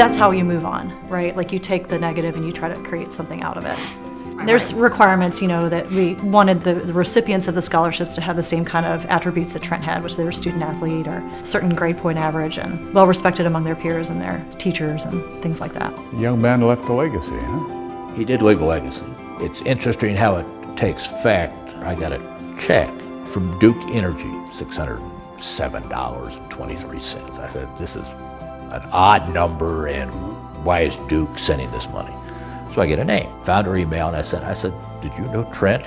that's how you move on, right? Like you take the negative and you try to create something out of it. There's requirements, that we wanted the recipients of the scholarships to have the same kind of attributes that Trent had, which they were student athlete or certain grade point average and well respected among their peers and their teachers and things like that. The young man left a legacy, huh? He did leave a legacy. It's interesting how it takes fact. I got a check from Duke Energy, $607.23. I said, this is an odd number, and why is Duke sending this money? So I get a name. Found her email, and I said, did you know Trent?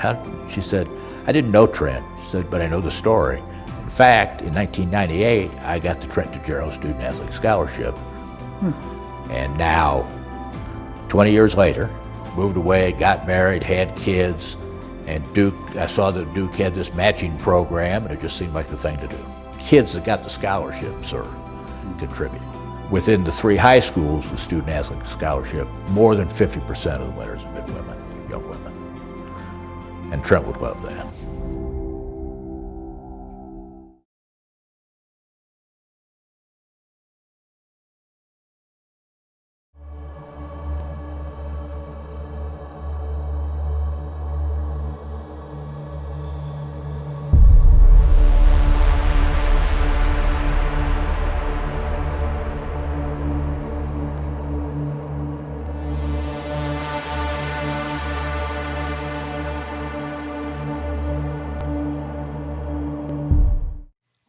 She said, I didn't know Trent. She said, but I know the story. In fact, in 1998, I got the Trent DiGiuro Student Athlete Scholarship. And now, 20 years later, moved away, got married, had kids, and I saw that Duke had this matching program, and it just seemed like the thing to do. Kids that got the scholarships are contributing. Within the 3 high schools with student athlete scholarship, more than 50% of the winners have been women, young women. And Trent would love that.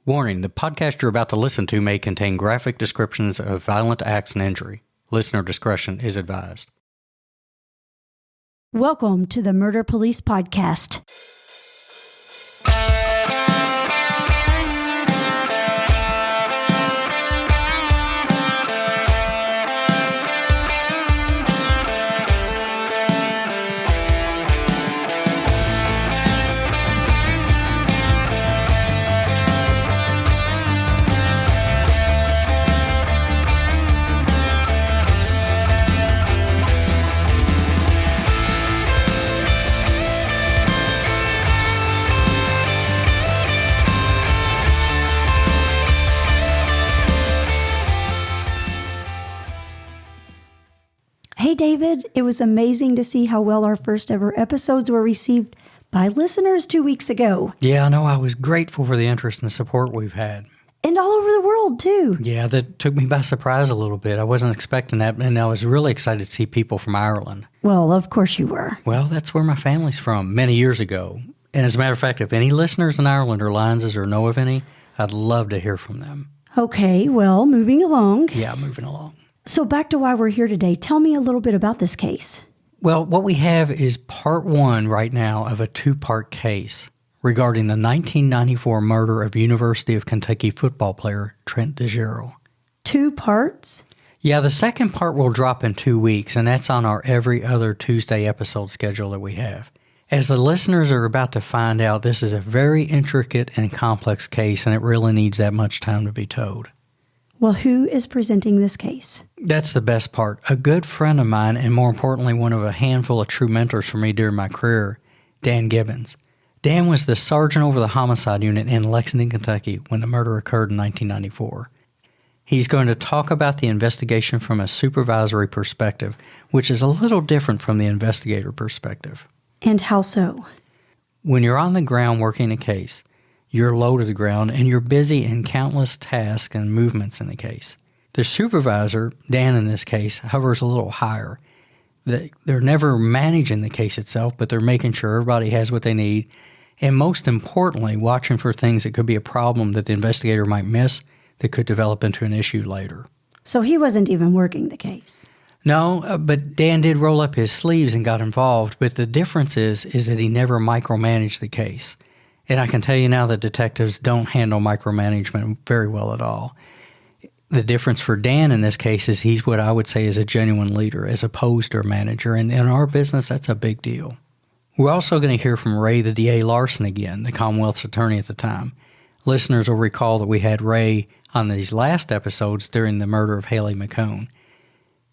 Warning, the podcast you're about to listen to may contain graphic descriptions of violent acts and injury. Listener discretion is advised. Welcome to the Murder Police Podcast. Hey, David, it was amazing to see how well our first ever episodes were received by listeners 2 weeks ago. Yeah, I know. I was grateful for the interest and support we've had. And all over the world, too. Yeah, that took me by surprise a little bit. I wasn't expecting that, and I was really excited to see people from Ireland. Well, of course you were. Well, that's where my family's from, many years ago. And as a matter of fact, if any listeners in Ireland are Lions or know of any, I'd love to hear from them. Okay, well, moving along. Yeah, moving along. So back to why we're here today. Tell me a little bit about this case. Well, what we have is part 1 right now of a 2-part case regarding the 1994 murder of University of Kentucky football player Trent DiGiuro. 2 parts? Yeah, the second part will drop in 2 weeks, and that's on our every other Tuesday episode schedule that we have. As the listeners are about to find out, this is a very intricate and complex case, and it really needs that much time to be told. Well, who is presenting this case? That's the best part. A good friend of mine, and more importantly, one of a handful of true mentors for me during my career, Dan Gibbons. Dan was the sergeant over the Homicide Unit in Lexington, Kentucky when the murder occurred in 1994. He's going to talk about the investigation from a supervisory perspective, which is a little different from the investigator perspective. And how so? When you're on the ground working a case, you're low to the ground, and you're busy in countless tasks and movements in the case. The supervisor, Dan in this case, hovers a little higher. They're never managing the case itself, but they're making sure everybody has what they need, and most importantly, watching for things that could be a problem that the investigator might miss that could develop into an issue later. So he wasn't even working the case? No, but Dan did roll up his sleeves and got involved, but the difference is that he never micromanaged the case. And I can tell you now that detectives don't handle micromanagement very well at all. The difference for Dan in this case is he's what I would say is a genuine leader as opposed to a manager. And in our business, that's a big deal. We're also going to hear from Ray the DA Larson again, the Commonwealth's attorney at the time. Listeners will recall that we had Ray on these last episodes during the murder of Haley McCone.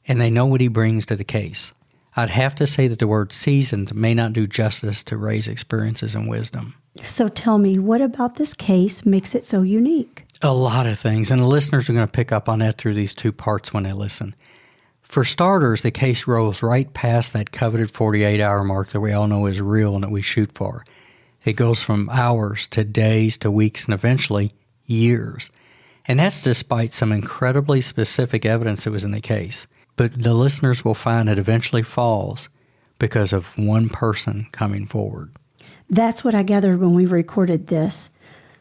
And they know what he brings to the case. I'd have to say that the word seasoned may not do justice to Ray's experiences and wisdom. So tell me, what about this case makes it so unique? A lot of things, and the listeners are going to pick up on that through these 2 parts when they listen. For starters, the case rolls right past that coveted 48-hour mark that we all know is real and that we shoot for. It goes from hours to days to weeks and eventually years. And that's despite some incredibly specific evidence that was in the case. But the listeners will find it eventually falls because of one person coming forward. That's what I gathered when we recorded this.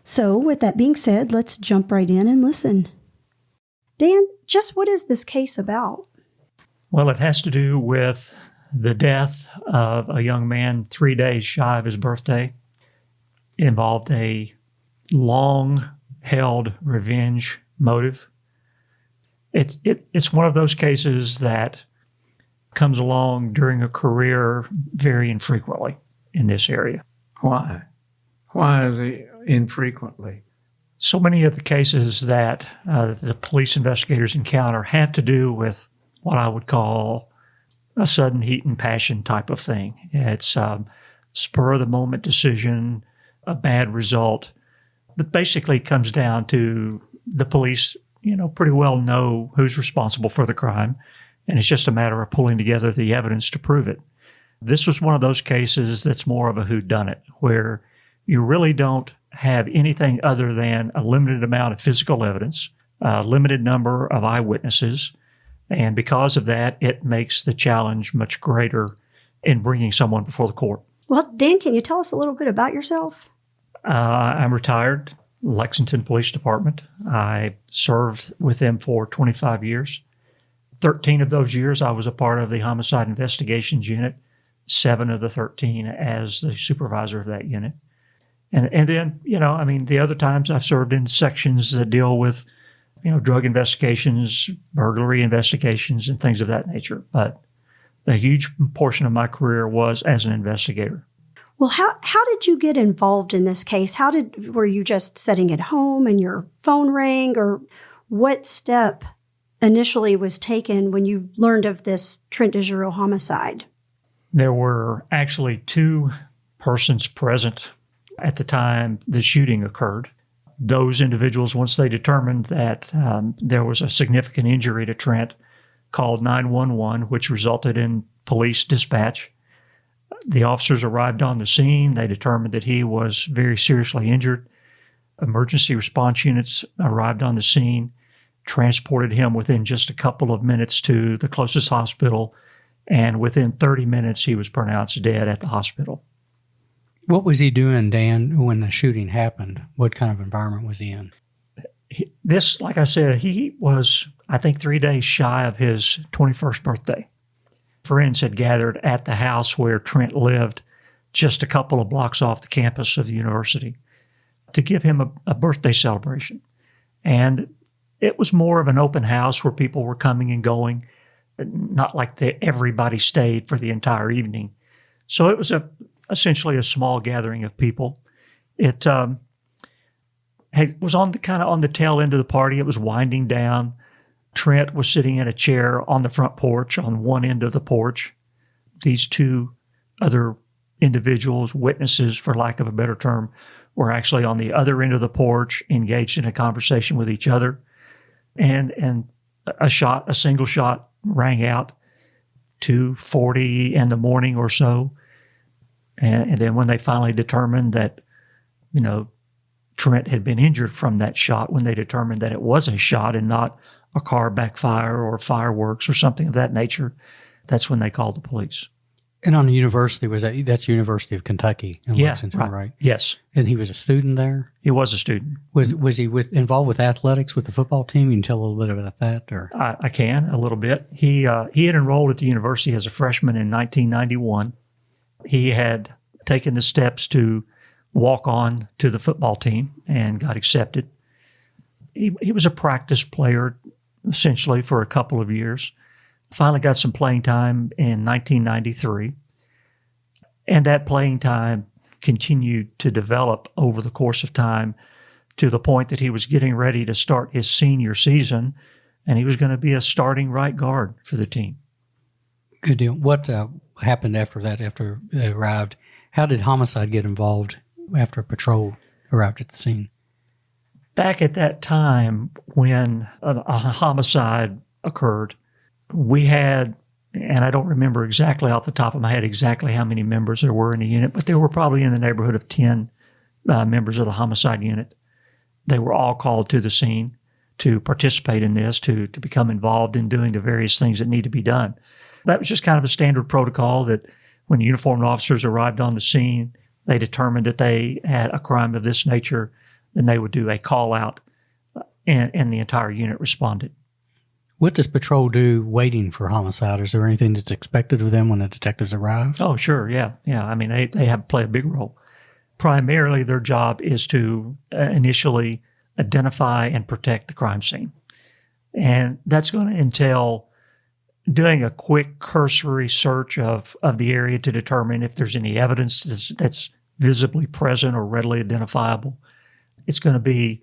So with that being said, let's jump right in and listen. Dan, just what is this case about? Well, it has to do with the death of a young man 3 days shy of his birthday. It involved a long-held revenge motive. It's one of those cases that comes along during a career very infrequently in this area. Why? Why is it infrequently? So many of the cases that the police investigators encounter have to do with what I would call a sudden heat and passion type of thing. It's spur-of-the-moment decision, a bad result. But basically it comes down to the police, pretty well know who's responsible for the crime, and it's just a matter of pulling together the evidence to prove it. This was one of those cases that's more of a whodunit, where you really don't have anything other than a limited amount of physical evidence, a limited number of eyewitnesses, and because of that, it makes the challenge much greater in bringing someone before the court. Well, Dan, can you tell us a little bit about yourself? I'm retired, Lexington Police Department. I served with them for 25 years. 13 of those years, I was a part of the Homicide Investigations Unit, 7 of the 13 as the supervisor of that unit. And then, the other times I've served in sections that deal with, drug investigations, burglary investigations, and things of that nature. But the huge portion of my career was as an investigator. Well, how did you get involved in this case? Were you just sitting at home and your phone rang, or what step initially was taken when you learned of this Trent DiGiuro homicide? There were actually 2 persons present at the time the shooting occurred. Those individuals, once they determined that there was a significant injury to Trent, called 911, which resulted in police dispatch. The officers arrived on the scene. They determined that he was very seriously injured. Emergency response units arrived on the scene, transported him within just a couple of minutes to the closest hospital, and within 30 minutes he was pronounced dead at the hospital. What was he doing, Dan, when the shooting happened? What kind of environment was he in? This, like I said, he was, I think, 3 days shy of his 21st birthday. Friends had gathered at the house where Trent lived, just a couple of blocks off the campus of the university, to give him a birthday celebration. And it was more of an open house where people were coming and going, not like everybody stayed for the entire evening. So it was essentially a small gathering of people. It was on the tail end of the party. It was winding down. Trent was sitting in a chair on the front porch, on one end of the porch. These 2 other individuals, witnesses, for lack of a better term, were actually on the other end of the porch, engaged in a conversation with each other. And a single shot rang out, 2:40 in the morning or so. And then when they finally determined that, Trent had been injured from that shot, when they determined that it was a shot and not a car backfire or fireworks or something of that nature, that's when they called the police. And on the university, that's University of Kentucky in Lexington, right? Yes. And he was a student there? He was a student. Was he involved with athletics with the football team? You can tell a little bit about that? Or I can, a little bit. He had enrolled at the university as a freshman in 1991. He had taken the steps to walk on to the football team and got accepted. He was a practice player, essentially, for a couple of years. Finally got some playing time in 1993. And that playing time continued to develop over the course of time to the point that he was getting ready to start his senior season, and he was going to be a starting right guard for the team. Good deal. What happened after that, after they arrived? How did homicide get involved after a patrol arrived at the scene? Back at that time when a homicide occurred, We had, and I don't remember exactly off the top of my head exactly how many members there were in the unit, but there were probably in the neighborhood of 10 members of the homicide unit. They were all called to the scene to participate in this, to become involved in doing the various things that need to be done. That was just kind of a standard protocol that when uniformed officers arrived on the scene, they determined that they had a crime of this nature, then they would do a call out and the entire unit responded. What does patrol do waiting for homicide? Is there anything that's expected of them when the detectives arrive? Oh, sure. Yeah. I mean, they have to play a big role. Primarily, their job is to initially identify and protect the crime scene. And that's going to entail doing a quick cursory search of the area to determine if there's any evidence that's visibly present or readily identifiable. It's going to be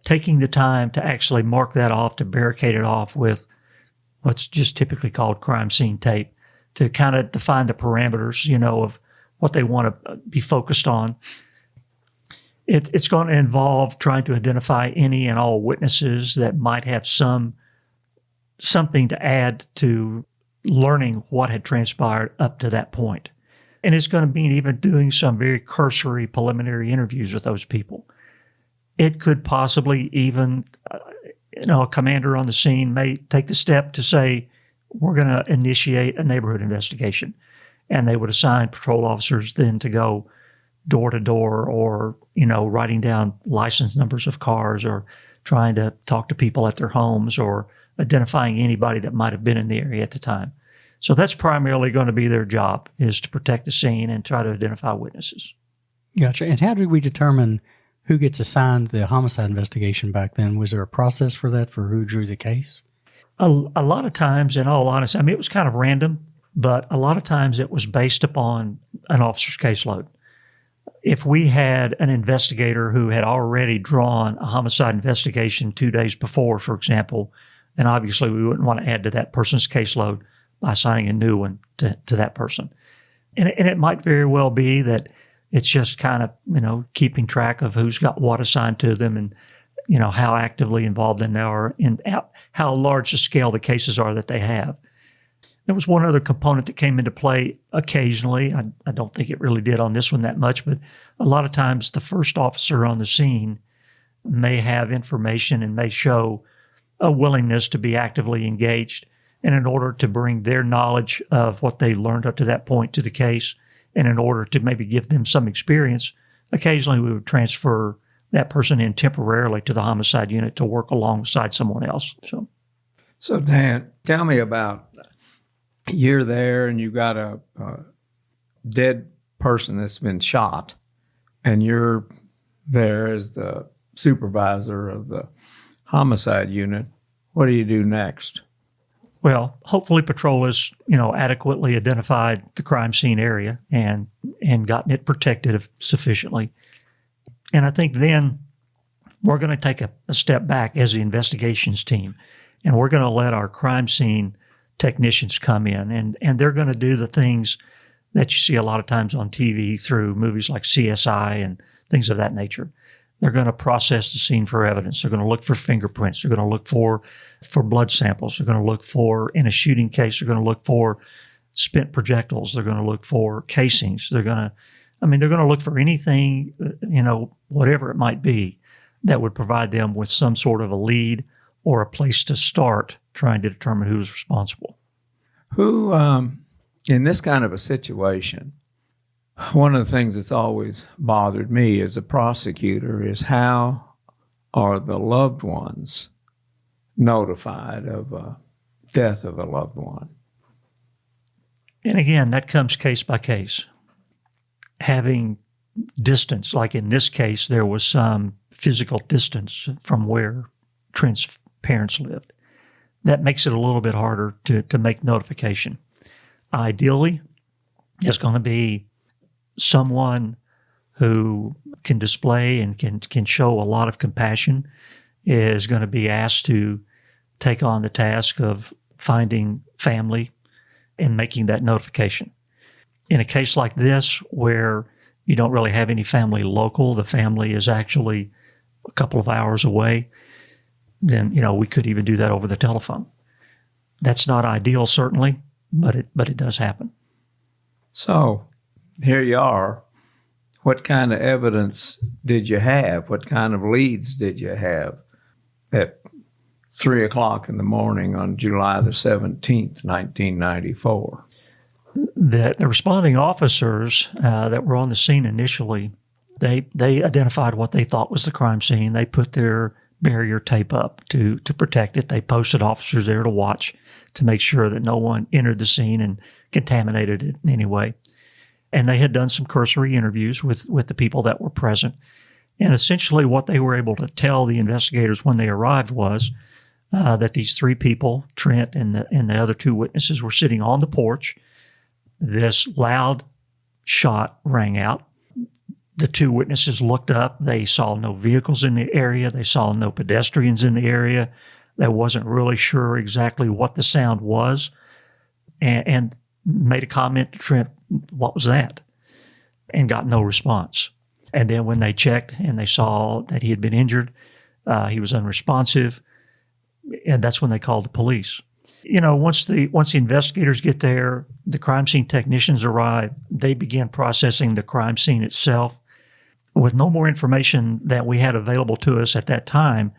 taking the time to actually mark that off, to barricade it off with what's just typically called crime scene tape, to kind of define the parameters, of what they want to be focused on. It's going to involve trying to identify any and all witnesses that might have something to add to learning what had transpired up to that point. And it's going to mean even doing some very cursory preliminary interviews with those people. It could possibly even, a commander on the scene may take the step to say, we're going to initiate a neighborhood investigation. And they would assign patrol officers then to go door to door or, writing down license numbers of cars or trying to talk to people at their homes or identifying anybody that might have been in the area at the time. So that's primarily going to be their job, is to protect the scene and try to identify witnesses. Gotcha. And how did we determine who gets assigned the homicide investigation back then? Was there a process for that, for who drew the case? A lot of times, in all honesty, it was kind of random, but a lot of times it was based upon an officer's caseload. If we had an investigator who had already drawn a homicide investigation 2 days before, for example, then obviously we wouldn't want to add to that person's caseload by assigning a new one to that person. And it might very well be that it's just kind of, keeping track of who's got what assigned to them and, how actively involved they are and how large the scale the cases are that they have. There was one other component that came into play occasionally. I don't think it really did on this one that much, but a lot of times the first officer on the scene may have information and may show a willingness to be actively engaged. And in order to bring their knowledge of what they learned up to that point to the case, and in order to maybe give them some experience, occasionally we would transfer that person in temporarily to the homicide unit to work alongside someone else. So Dan, tell me about, you're there and you got a dead person that's been shot, and you're there as the supervisor of the homicide unit. What do you do next? Well, hopefully patrol has, adequately identified the crime scene area and gotten it protected sufficiently. And I think then we're going to take a step back as the investigations team, and we're going to let our crime scene technicians come in, and they're going to do the things that you see a lot of times on TV through movies like CSI and things of that nature. They're going to process the scene for evidence. They're going to look for fingerprints. They're going to look for blood samples. They're going to look for, in a shooting case, they're going to look for spent projectiles. They're going to look for casings. They're going to look for anything, whatever it might be, that would provide them with some sort of a lead or a place to start trying to determine who's responsible. Who, in this kind of a situation, one of the things that's always bothered me as a prosecutor is how are the loved ones notified of a death of a loved one? And again, that comes case by case. Having distance, like in this case, there was some physical distance from where Trent's parents lived. That makes it a little bit harder to make notification. Ideally, it's going to be someone who can display and can show a lot of compassion is going to be asked to take on the task of finding family and making that notification. In a case like this, where you don't really have any family local, the family is actually a couple of hours away, then, we could even do that over the telephone. That's not ideal, certainly, but it does happen. So here you are. What kind of evidence did you have? What kind of leads did you have at 3 o'clock in the morning on July the 17th, 1994? The responding officers that were on the scene initially, they identified what they thought was the crime scene. They put their barrier tape up to protect it. They posted officers there to watch to make sure that no one entered the scene and contaminated it in any way. And they had done some cursory interviews with the people that were present. And essentially what they were able to tell the investigators when they arrived was that these three people, Trent and the other two witnesses, were sitting on the porch. This loud shot rang out. The two witnesses looked up. They saw no vehicles in the area. They saw no pedestrians in the area. They wasn't really sure exactly what the sound was, and made a comment to Trent, "What was that?" and got no response. And then when they checked and they saw that he had been injured, he was unresponsive, and that's when they called the police. You know, once the investigators get there, the crime scene technicians arrive. They begin processing the crime scene itself. With no more information that we had available to us at that time,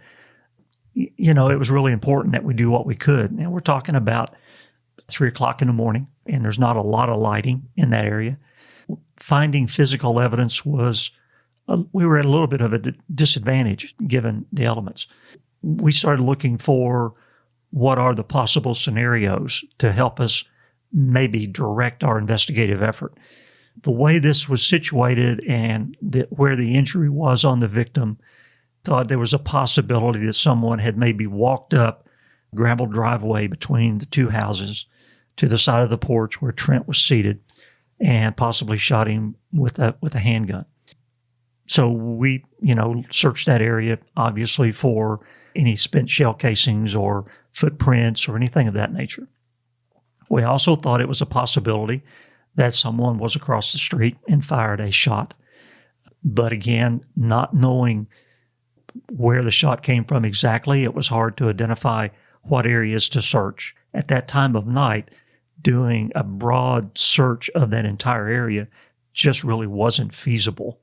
you know, it was really important that we do what we could. And we're talking about 3 o'clock in the morning, and there's not a lot of lighting in that area. Finding physical evidence was, we were at a little bit of a disadvantage given the elements. We started looking for what are the possible scenarios to help us maybe direct our investigative effort. The way this was situated and where the injury was on the victim, thought there was a possibility that someone had maybe walked up a gravel driveway between the two houses to the side of the porch where Trent was seated and possibly shot him with a handgun. So we, searched that area, obviously, for any spent shell casings or footprints or anything of that nature. We also thought it was a possibility that someone was across the street and fired a shot. But again, not knowing where the shot came from exactly, it was hard to identify what areas to search. At that time of night, doing a broad search of that entire area just really wasn't feasible.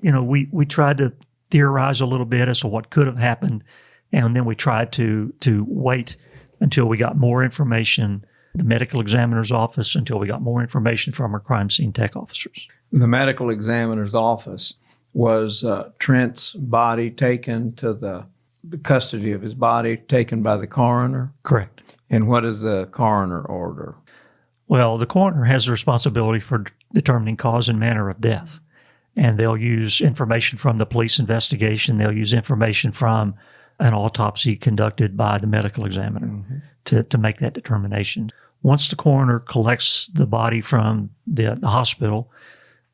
We tried to theorize a little bit as to what could have happened, and then we tried to wait until we got more information, the medical examiner's office, until we got more information from our crime scene tech officers. The medical examiner's office, was Trent's body taken to the custody of his body taken by the coroner? Correct. And what is the coroner order? Well, the coroner has the responsibility for determining cause and manner of death. And they'll use information from the police investigation. They'll use information from an autopsy conducted by the medical examiner to make that determination. Once the coroner collects the body from the hospital,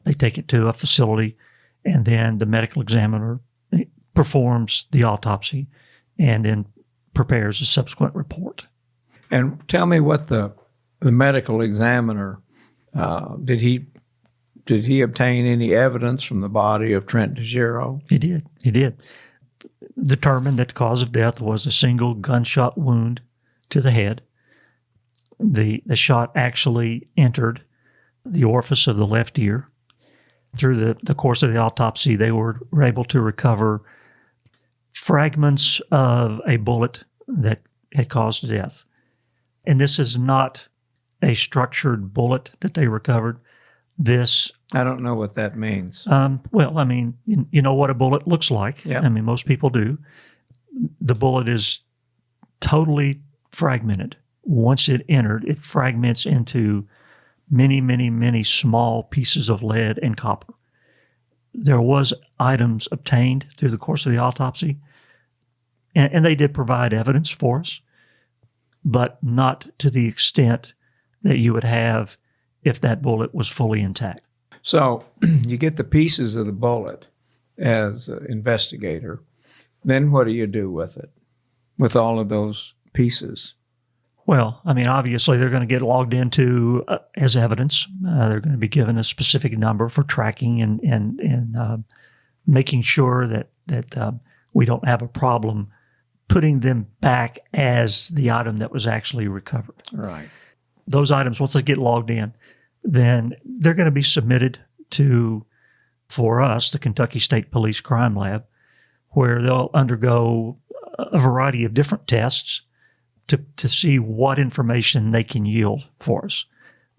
they take it to a facility, and then the medical examiner performs the autopsy and then prepares a subsequent report. And tell me what the medical examiner, did he obtain any evidence from the body of Trent DiGiuro? He did. Determined that the cause of death was a single gunshot wound to the head. The shot actually entered the orifice of the left ear. Through the course of the autopsy, they were able to recover fragments of a bullet that had caused death. And this is not a structured bullet that they recovered. I don't know what that means. Well, I mean, you know what a bullet looks like. Yeah. I mean, most people do. The bullet is totally fragmented. Once it entered, it fragments into many, many, many small pieces of lead and copper. There was items obtained through the course of the autopsy, and they did provide evidence for us, but not to the extent that you would have if that bullet was fully intact. So you get the pieces of the bullet as an investigator. Then what do you do with it, with all of those pieces? Well, I mean, obviously they're going to get logged into as evidence. They're going to be given a specific number for tracking and making sure that we don't have a problem putting them back as the item that was actually recovered. Right. Those items, once they get logged in, then they're going to be submitted to, for us, the Kentucky State Police Crime Lab, where they'll undergo a variety of different tests to see what information they can yield for us.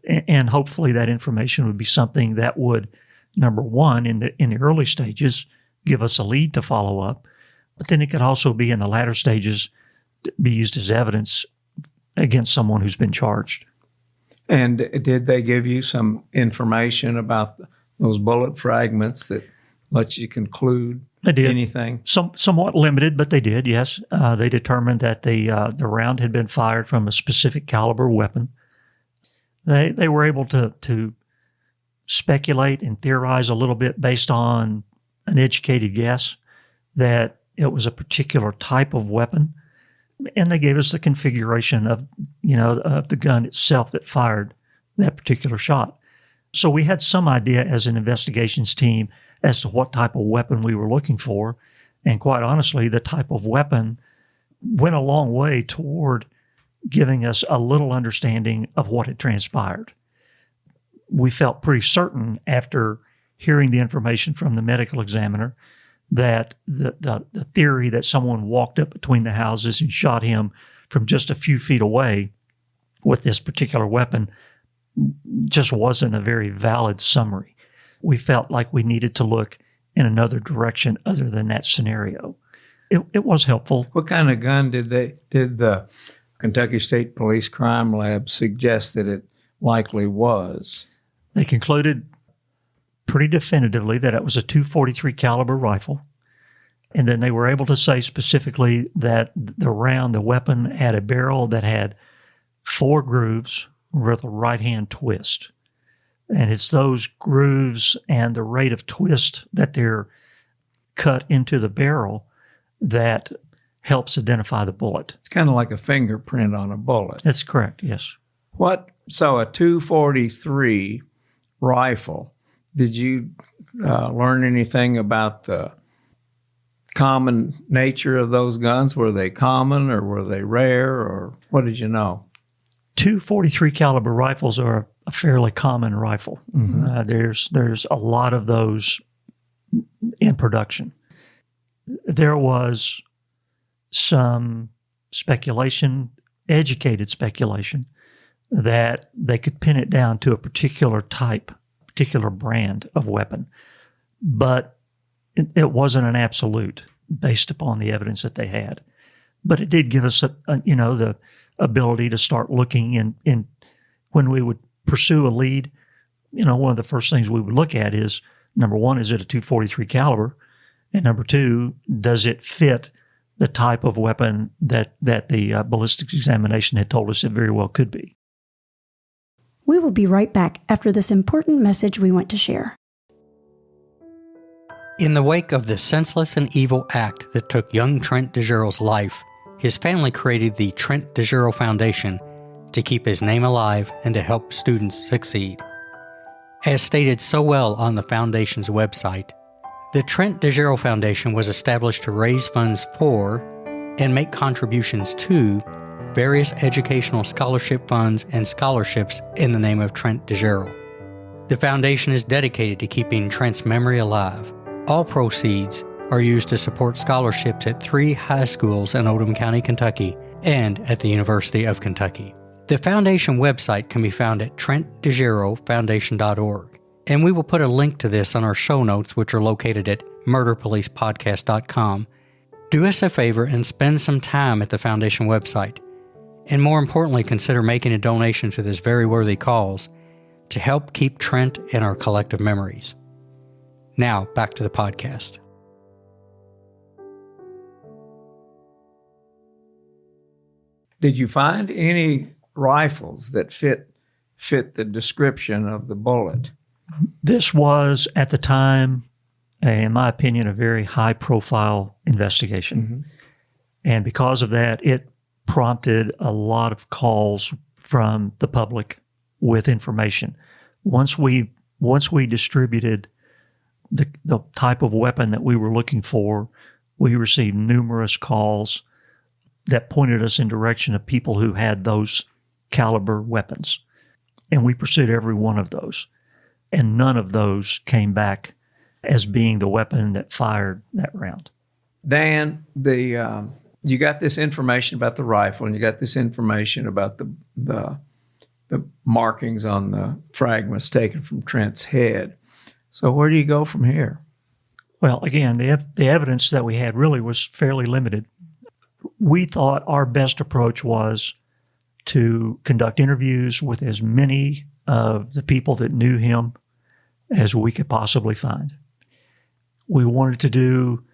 And hopefully that information would be something that would, number one, in the early stages, give us a lead to follow up. But then it could also be in the latter stages, be used as evidence against someone who's been charged. And did they give you some information about those bullet fragments that lets you conclude They did. anything? Somewhat limited, but they did, yes. They determined that the round had been fired from a specific caliber weapon. They were able to speculate and theorize a little bit based on an educated guess that it was a particular type of weapon. And they gave us the configuration of the gun itself that fired that particular shot. So we had some idea as an investigations team as to what type of weapon we were looking for. And quite honestly, the type of weapon went a long way toward giving us a little understanding of what had transpired. We felt pretty certain after hearing the information from the medical examiner that the theory that someone walked up between the houses and shot him from just a few feet away with this particular weapon just wasn't a very valid summary. We felt like we needed to look in another direction other than that scenario. It was helpful. What kind of gun did the Kentucky State Police Crime Lab suggest that it likely was? They concluded pretty definitively that it was a .243 caliber rifle. And then they were able to say specifically that the weapon had a barrel that had 4 grooves with a right-hand twist. And it's those grooves and the rate of twist that they're cut into the barrel that helps identify the bullet. It's kind of like a fingerprint on a bullet. That's correct, yes. So a .243 rifle, did you learn anything about the common nature of those guns? Were they common or were they rare, or what did you know? .243 caliber rifles are a fairly common rifle. Mm-hmm. There's a lot of those in production. There was some speculation, educated speculation, that they could pin it down to a particular type, particular brand of weapon. But it wasn't an absolute based upon the evidence that they had. But it did give us, the ability to start looking in when we would pursue a lead. One of the first things we would look at is, number one, is it a .243 caliber? And number two, does it fit the type of weapon that the ballistics examination had told us it very well could be? We will be right back after this important message we want to share. In the wake of the senseless and evil act that took young Trent DiGiuro's life, his family created the Trent DiGiuro Foundation to keep his name alive and to help students succeed. As stated so well on the foundation's website, the Trent DiGiuro Foundation was established to raise funds for and make contributions to various educational scholarship funds and scholarships in the name of Trent DiGiuro. The foundation is dedicated to keeping Trent's memory alive. All proceeds are used to support scholarships at 3 high schools in Oldham County, Kentucky, and at the University of Kentucky. The foundation website can be found at trentdigiurofoundation.org, and we will put a link to this on our show notes, which are located at murderpolicepodcast.com. Do us a favor and spend some time at the foundation website, and more importantly, consider making a donation to this very worthy cause to help keep Trent in our collective memories. Now, back to the podcast. Did you find any rifles that fit the description of the bullet? This was, at the time, in my opinion, a very high-profile investigation. Mm-hmm. And because of that, it prompted a lot of calls from the public with information. Once we distributed the type of weapon that we were looking for, we received numerous calls that pointed us in direction of people who had those caliber weapons. And we pursued every one of those. And none of those came back as being the weapon that fired that round. Dan, you got this information about the rifle, and you got this information about the markings on the fragments taken from Trent's head. So where do you go from here? Well, again, the evidence that we had really was fairly limited. We thought our best approach was to conduct interviews with as many of the people that knew him as we could possibly find. We wanted to do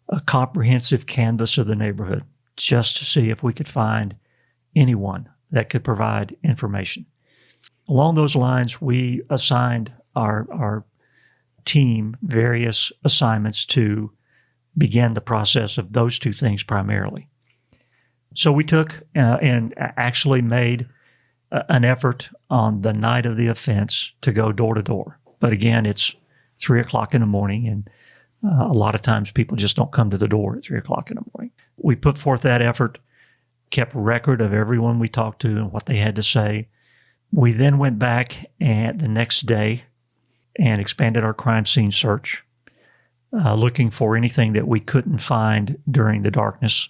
a comprehensive canvass of the neighborhood just to see if we could find anyone that could provide information. Along those lines, we assigned our team various assignments to begin the process of those two things primarily. So we took and actually made an effort on the night of the offense to go door to door. But again, it's 3 o'clock in the morning, and a lot of times people just don't come to the door at 3 o'clock in the morning. We put forth that effort, kept record of everyone we talked to and what they had to say. We then went back the next day and expanded our crime scene search, looking for anything that we couldn't find during the darkness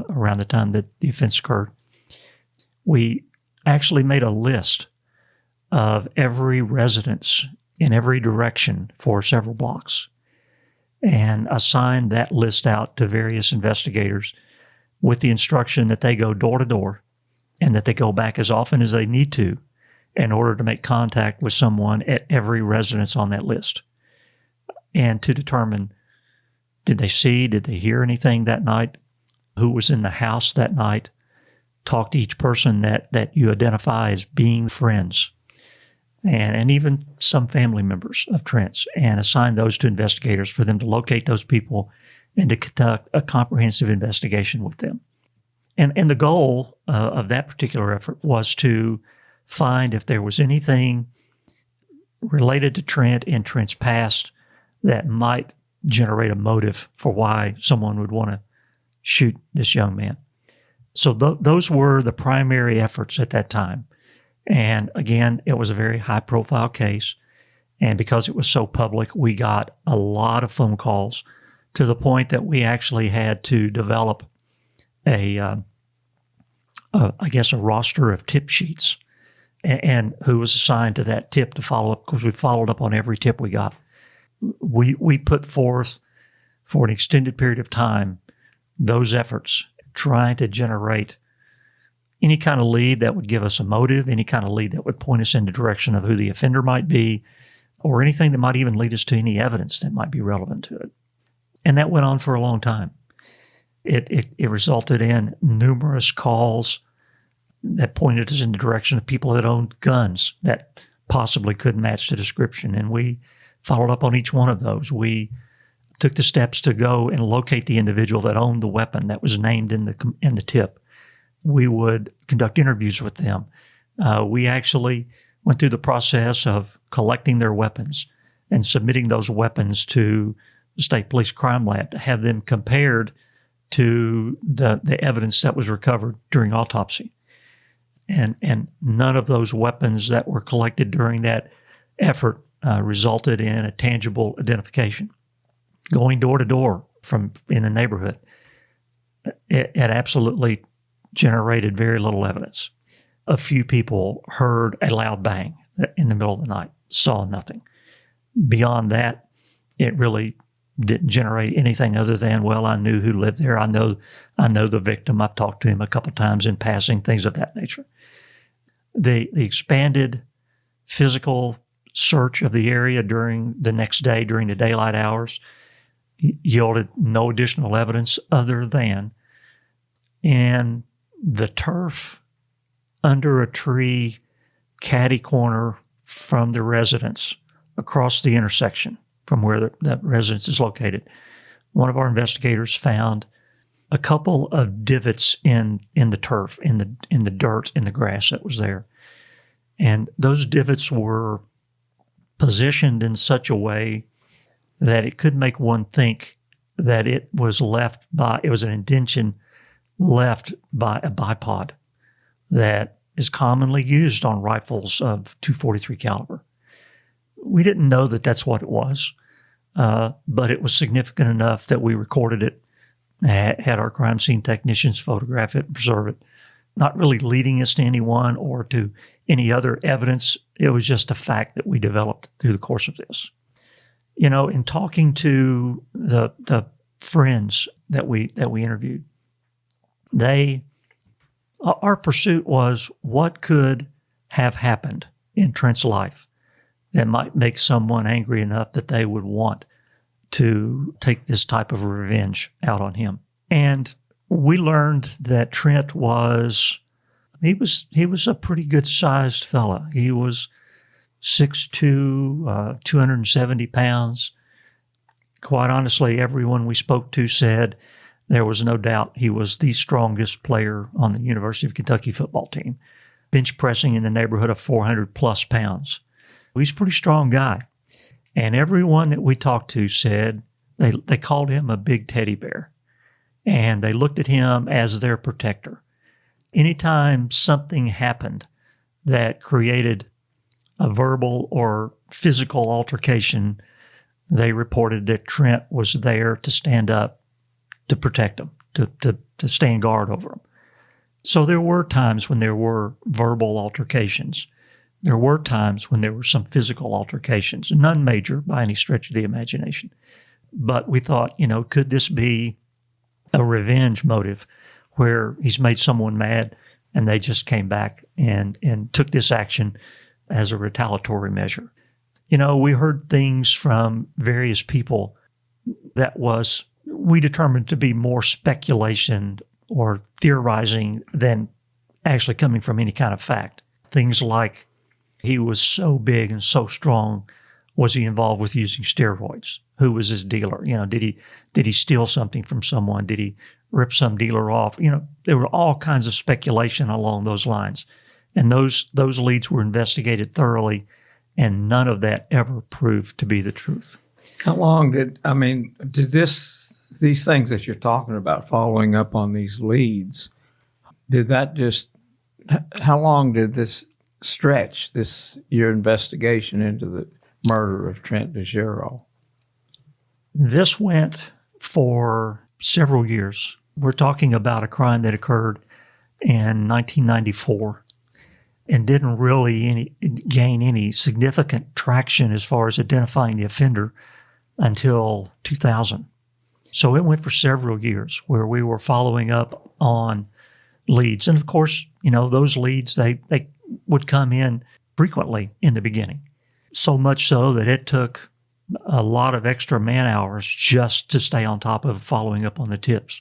around the time that the offense occurred. We actually made a list of every residence in every direction for several blocks and assigned that list out to various investigators with the instruction that they go door to door and that they go back as often as they need to in order to make contact with someone at every residence on that list and to determine, did they hear anything that night, who was in the house that night, talk to each person that you identify as being friends, and even some family members of Trent's, and assign those to investigators for them to locate those people and to conduct a comprehensive investigation with them. And the goal of that particular effort was to find if there was anything related to Trent and Trent's past that might generate a motive for why someone would want to shoot this young man. So those were the primary efforts at that time. And again, it was a very high-profile case. And because it was so public, we got a lot of phone calls to the point that we actually had to develop a roster of tip sheets and who was assigned to that tip to follow up, because we followed up on every tip we got. We put forth for an extended period of time those efforts, trying to generate any kind of lead that would give us a motive, any kind of lead that would point us in the direction of who the offender might be, or anything that might even lead us to any evidence that might be relevant to it. And that went on for a long time. It resulted in numerous calls that pointed us in the direction of people that owned guns that possibly could match the description. And we followed up on each one of those. We took the steps to go and locate the individual that owned the weapon that was named in the tip. We would conduct interviews with them. We actually went through the process of collecting their weapons and submitting those weapons to the State Police Crime Lab to have them compared to the evidence that was recovered during autopsy. And none of those weapons that were collected during that effort resulted in a tangible identification. Going door to door in the neighborhood, it absolutely generated very little evidence. A few people heard a loud bang in the middle of the night, saw nothing. Beyond that, it really didn't generate anything other than, well, I knew who lived there. I know the victim. I've talked to him a couple times in passing, things of that nature. The expanded physical search of the area during the next day, during the daylight hours, yielded no additional evidence other than in the turf under a tree catty corner from the residence across the intersection from where the residence is located. One of our investigators found a couple of divots in the turf, in the dirt, in the grass that was there. And those divots were positioned in such a way that it could make one think that it was an indention left by a bipod that is commonly used on rifles of .243 caliber. We didn't know that that's what it was, but it was significant enough that we recorded it, had our crime scene technicians photograph it, preserve it, not really leading us to anyone or to any other evidence. It was just a fact that we developed through the course of this. In talking to the friends that we interviewed, our pursuit was what could have happened in Trent's life that might make someone angry enough that they would want to take this type of revenge out on him. And we learned that Trent was a pretty good sized fella. He was 6'2", 270 pounds. Quite honestly, everyone we spoke to said there was no doubt he was the strongest player on the University of Kentucky football team, bench pressing in the neighborhood of 400 plus pounds. He's a pretty strong guy. And everyone that we talked to said they called him a big teddy bear. And they looked at him as their protector. Anytime something happened that created a verbal or physical altercation, they reported that Trent was there to stand up, to protect them, to stand guard over them. So there were times when there were verbal altercations. There were times when there were some physical altercations, none major by any stretch of the imagination. But we thought, could this be a revenge motive where he's made someone mad and they just came back and took this action as a retaliatory measure? We heard things from various people that we determined to be more speculation or theorizing than actually coming from any kind of fact. Things like, he was so big and so strong. Was he involved with using steroids? Who was his dealer? Did he steal something from someone? Did he rip some dealer off? There were all kinds of speculation along those lines. And those leads were investigated thoroughly, and none of that ever proved to be the truth. How long did these things that you're talking about, following up on these leads, how long did this stretch, your investigation into the murder of Trent DiGiuro? This went for several years. We're talking about a crime that occurred in 1994 and didn't really gain any significant traction as far as identifying the offender until 2000. So it went for several years where we were following up on leads. And of course, those leads, they would come in frequently in the beginning. So much so that it took a lot of extra man hours just to stay on top of following up on the tips.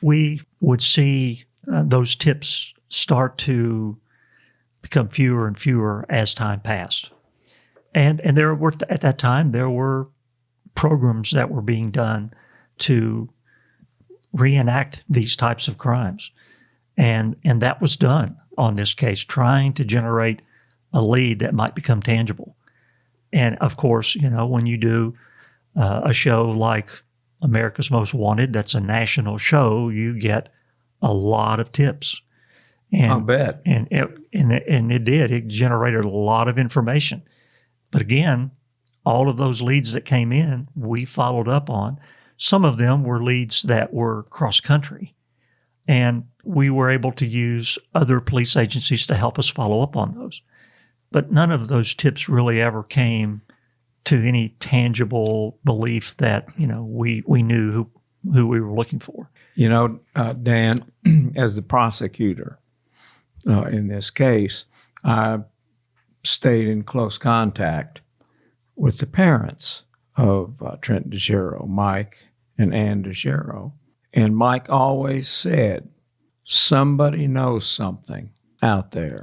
We would see those tips start to become fewer and fewer as time passed. And there were, at that time, there were programs that were being done to reenact these types of crimes. And that was done on this case, trying to generate a lead that might become tangible. And of course, when you do a show like America's Most Wanted, that's a national show, you get a lot of tips. And, I'll bet. And it did. It generated a lot of information. But again, all of those leads that came in, we followed up on. Some of them were leads that were cross-country. And we were able to use other police agencies to help us follow up on those. But none of those tips really ever came to any tangible belief that, we knew who we were looking for. Dan, as the prosecutor in this case, I stayed in close contact with the parents of Trent DiGiuro, Mike and Ann DiGiuro. And Mike always said, somebody knows something out there,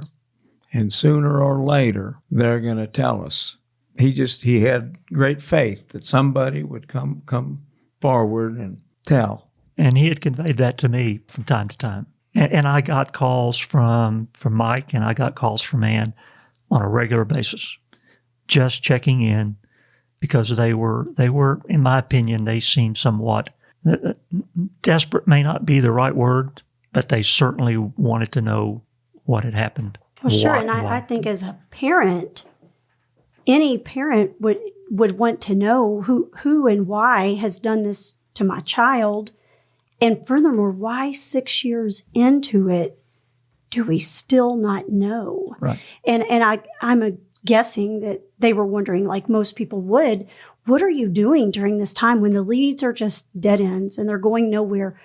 and sooner or later, they're going to tell us. He had great faith that somebody would come forward and tell. And he had conveyed that to me from time to time. And I got calls from Mike, and I got calls from Ann on a regular basis, just checking in, because they were, in my opinion, they seemed somewhat desperate may not be the right word, but they certainly wanted to know what had happened. Well, sure. Why- And why. I think as a parent, any parent would want to know who and why has done this to my child. And furthermore, why 6 years into it do we still not know? Right. And I'm guessing that they were wondering, like most people would, what are you doing during this time when the leads are just dead ends and they're going nowhere?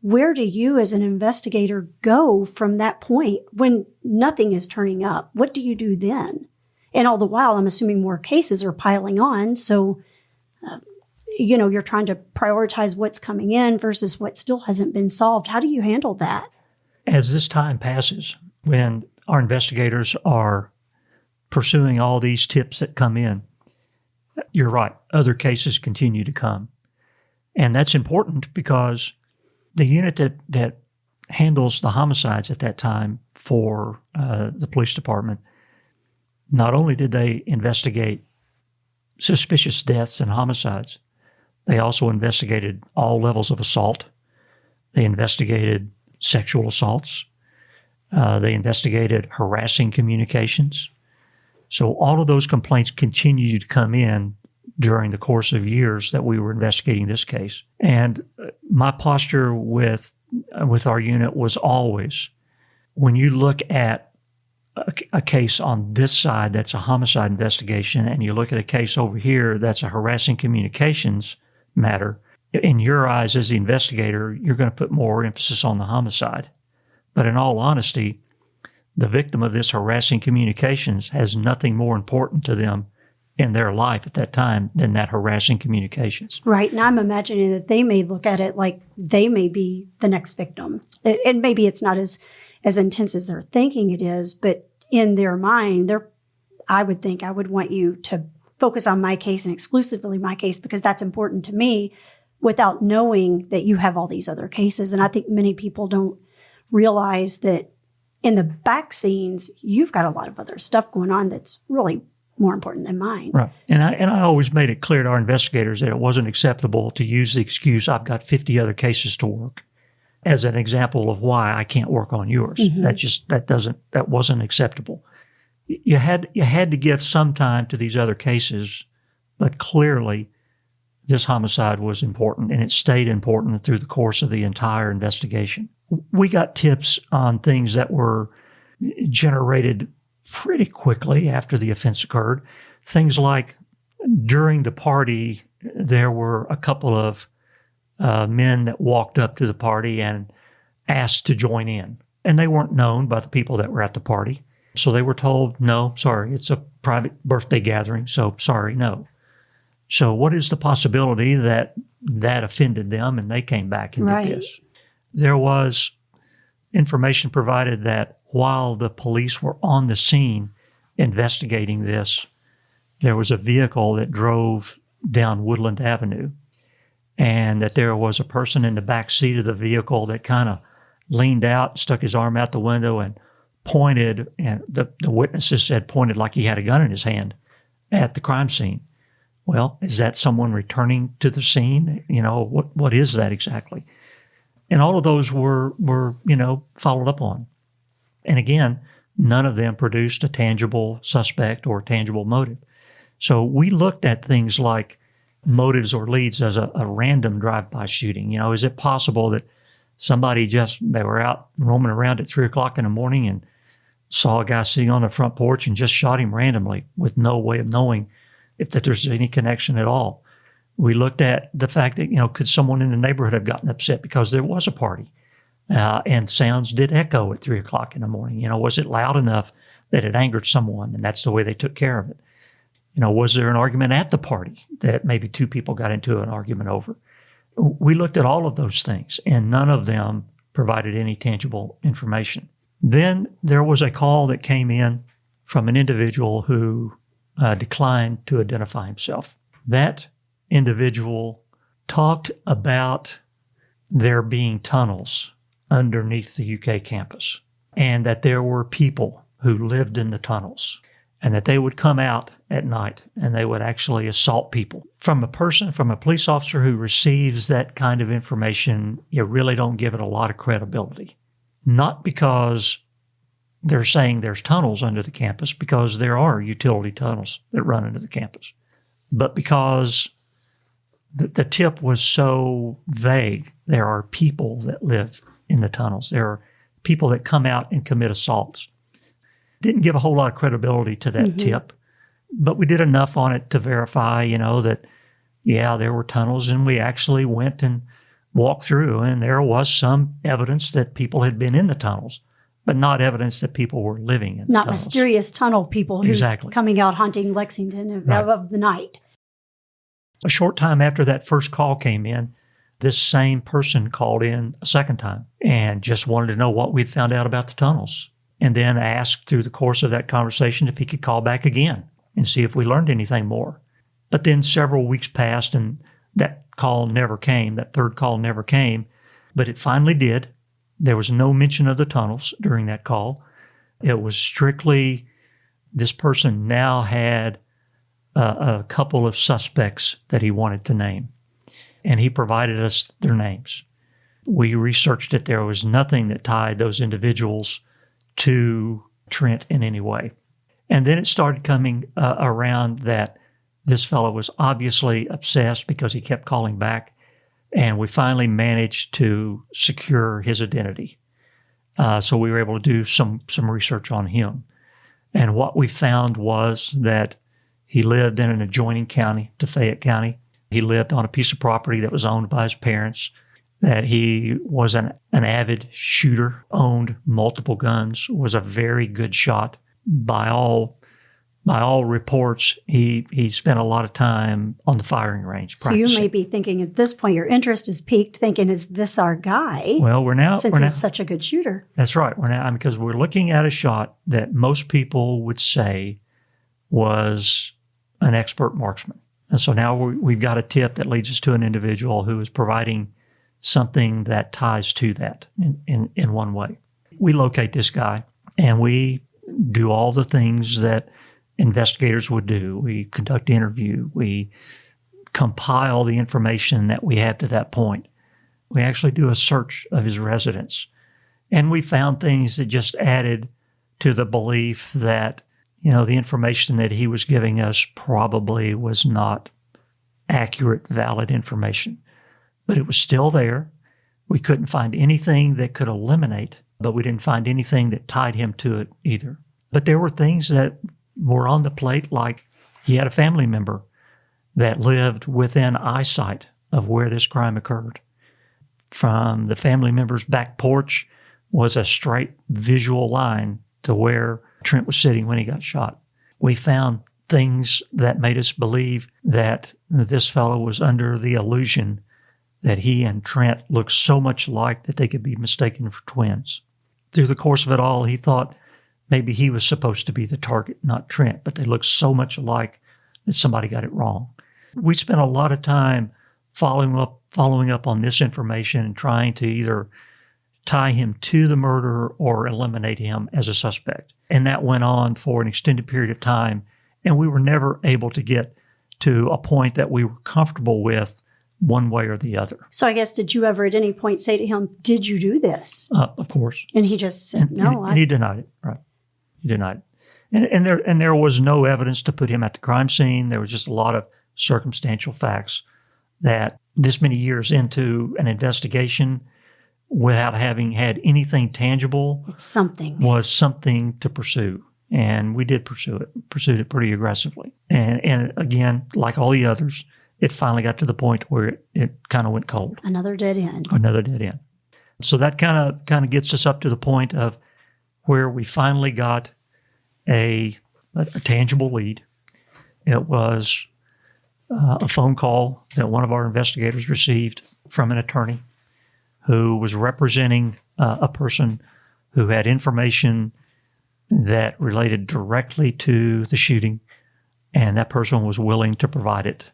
Where do you as an investigator go from that point when nothing is turning up? What do you do then? And all the while, I'm assuming more cases are piling on. So, you're trying to prioritize what's coming in versus what still hasn't been solved. How do you handle that? As this time passes, when our investigators are pursuing all these tips that come in, you're right, other cases continue to come. And that's important because the unit that handles the homicides at that time for the police department, not only did they investigate suspicious deaths and homicides, they also investigated all levels of assault. They investigated sexual assaults. They investigated harassing communications. So all of those complaints continued to come in during the course of years that we were investigating this case. And my posture with our unit was always, when you look at a case on this side that's a homicide investigation, and you look at a case over here that's a harassing communications matter, in your eyes as the investigator, you're going to put more emphasis on the homicide. But in all honesty, the victim of this harassing communications has nothing more important to them in their life at that time than that harassing communications. Right. And I'm imagining that they may look at it like they may be the next victim. And maybe it's not as intense as they're thinking it is, but in their mind, I would want you to focus on my case and exclusively my case because that's important to me without knowing that you have all these other cases. And I think many people don't realize that in the back scenes, you've got a lot of other stuff going on that's really more important than mine. Right. And I always made it clear to our investigators that it wasn't acceptable to use the excuse, I've got 50 other cases to work, as an example of why I can't work on yours. Mm-hmm. That wasn't acceptable. You had to give some time to these other cases, but clearly this homicide was important, and it stayed important through the course of the entire investigation. We got tips on things that were generated pretty quickly after the offense occurred. Things like during the party, there were a couple of men that walked up to the party and asked to join in. And they weren't known by the people that were at the party. So they were told, no, sorry, it's a private birthday gathering, so sorry, no. So what is the possibility that offended them and they came back and did this? There was information provided that while the police were on the scene investigating this, there was a vehicle that drove down Woodland Avenue, and that there was a person in the back seat of the vehicle that kind of leaned out, stuck his arm out the window and pointed, and the witnesses said pointed like he had a gun in his hand at the crime scene. Well, is that someone returning to the scene? What is that exactly? And all of those were followed up on. And again, none of them produced a tangible suspect or a tangible motive. So we looked at things like motives or leads as a random drive-by shooting. Is it possible that somebody they were out roaming around at 3 o'clock in the morning and saw a guy sitting on the front porch and just shot him randomly with no way of knowing if there's any connection at all? We looked at the fact that, could someone in the neighborhood have gotten upset because there was a party and sounds did echo at 3 o'clock in the morning? Was it loud enough that it angered someone and that's the way they took care of it? Was there an argument at the party that maybe two people got into an argument over? We looked at all of those things, and none of them provided any tangible information. Then there was a call that came in from an individual who declined to identify himself. That individual talked about there being tunnels underneath the UK campus, and that there were people who lived in the tunnels, and that they would come out at night and they would actually assault people. From a police officer who receives that kind of information, you really don't give it a lot of credibility. not because they're saying there's tunnels under the campus, because there are utility tunnels that run under the campus, but because the tip was so vague. There are people that live in the tunnels. There are people that come out and commit assaults. Didn't give a whole lot of credibility to that tip, but we did enough on it to verify, that, yeah, there were tunnels, and we actually went and walked through, and there was some evidence that people had been in the tunnels, but not evidence that people were living in the Not tunnels. mysterious tunnel people who's Exactly. coming out hunting Lexington of the night. A short time after that first call came in, this same person called in a second time and just wanted to know what we'd found out about the tunnels, and then asked through the course of that conversation if he could call back again and see if we learned anything more. But then several weeks passed and that call never came. That third call never came, but it finally did. There was no mention of the tunnels during that call. It was strictly this person now had a couple of suspects that he wanted to name, and he provided us their names. We researched it. There was nothing that tied those individuals to Trent in any way. And then it started coming around that this fellow was obviously obsessed because he kept calling back, and we finally managed to secure his identity. So we were able to do some research on him. And what we found was that he lived in an adjoining county to Fayette County. He lived on a piece of property that was owned by his parents, that he was an avid shooter, owned multiple guns, was a very good shot. By all reports, he spent a lot of time on the firing range practicing. So you may be thinking at this point, your interest is piqued, thinking, is this our guy? Well, since he's such a good shooter. That's right. Because we're looking at a shot that most people would say was an expert marksman. And so now we've got a tip that leads us to an individual who is providing something that ties to that in one way. We locate this guy, and we do all the things that investigators would do. We conduct interview. We compile the information that we have to that point. We actually do a search of his residence. And we found things that just added to the belief that, the information that he was giving us probably was not accurate, valid information. But it was still there. We couldn't find anything that could eliminate, but we didn't find anything that tied him to it either. But there were things that were on the plate, like he had a family member that lived within eyesight of where this crime occurred. From the family member's back porch was a straight visual line to where Trent was sitting when he got shot. We found things that made us believe that this fellow was under the illusion that he and Trent looked so much alike that they could be mistaken for twins. Through the course of it all, he thought maybe he was supposed to be the target, not Trent, but they looked so much alike that somebody got it wrong. We spent a lot of time following up on this information and trying to either tie him to the murder or eliminate him as a suspect. And that went on for an extended period of time, and we were never able to get to a point that we were comfortable with one way or the other. So I guess, did you ever at any point say to him, did you do this? Of course. And he just said, no. And he denied it, right. He denied it. And there was no evidence to put him at the crime scene. There was just a lot of circumstantial facts that this many years into an investigation, without having had anything tangible, was something to pursue. And we did pursued it pretty aggressively. And again, like all the others, it finally got to the point where it kind of went cold. Another dead end. So that kind of gets us up to the point of where we finally got a tangible lead. It was a phone call that one of our investigators received from an attorney who was representing a person who had information that related directly to the shooting, and that person was willing to provide it.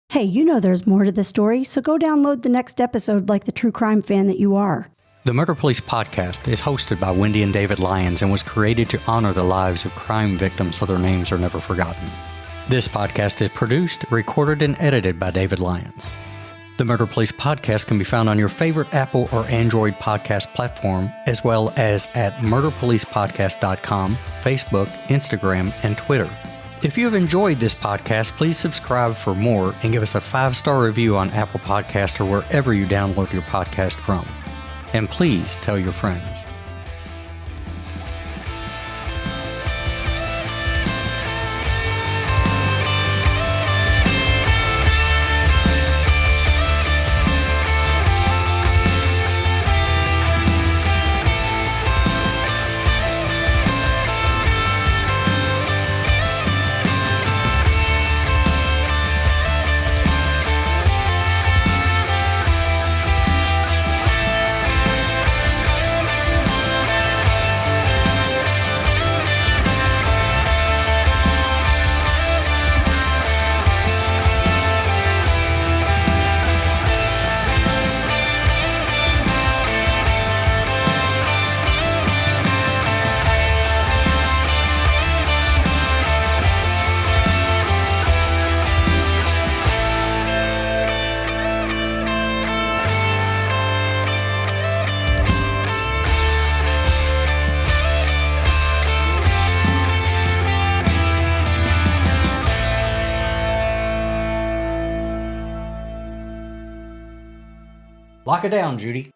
Hey, there's more to the story, so go download the next episode like the true crime fan that you are. The Murder Police podcast is hosted by Wendy and David Lyons and was created to honor the lives of crime victims so their names are never forgotten. This podcast is produced, recorded, and edited by David Lyons. The Murder Police podcast can be found on your favorite Apple or Android podcast platform, as well as at murderpolicepodcast.com, Facebook, Instagram, and Twitter. If you have enjoyed this podcast, please subscribe for more and give us a 5-star review on Apple Podcast or wherever you download your podcast from. And please tell your friends. Lock it down, Judy.